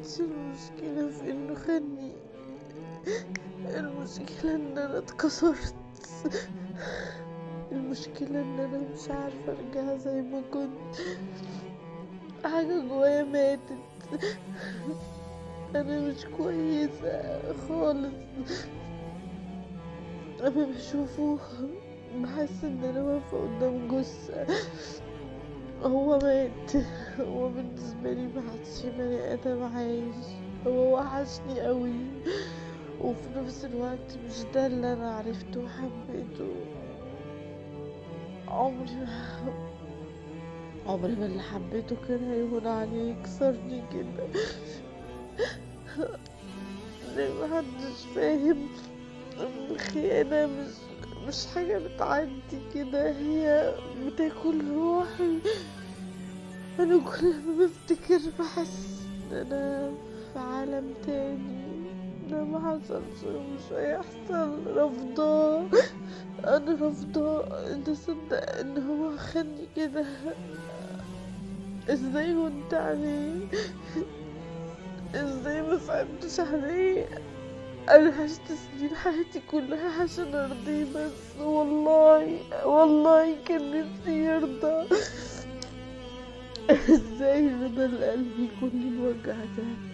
بس المشكلة في انه خاني. المشكلة ان انا اتكسرت. المشكلة ان انا مش عارفة ارجع زي ما كنت. حاجة جوايا ماتت. انا مش كويسة خالص. اما بشوفه بحس ان انا واقفة قدام جثة. هو مات. هو بالنسبة لي ما عادش بني ادم عايش. هو وحشني قوي، وفي نفس الوقت مش ده اللي انا عرفته وحبيته. عمري ما عمري ما اللي حبيته كان هيهون عليه يكسرني كده. ليه محدش فاهم ان الخيانة مش حاجة بتعدي كده، هي بتاكل روحي. انا كل ما بفتكر بحس ان انا في عالم تاني. ده ما حصلش ومش هيحصل. رافضاه. انا رافضاه. انت صدق ان هو خاني كده؟ ازاي هنت عليه؟ ازاي ما صعبتش عليه؟ انا عشت سنين حياتي كلها عشان ارضيه، بس والله كان نفسي يرضى. ازاي رضا القلب يكون لي الوجع ده؟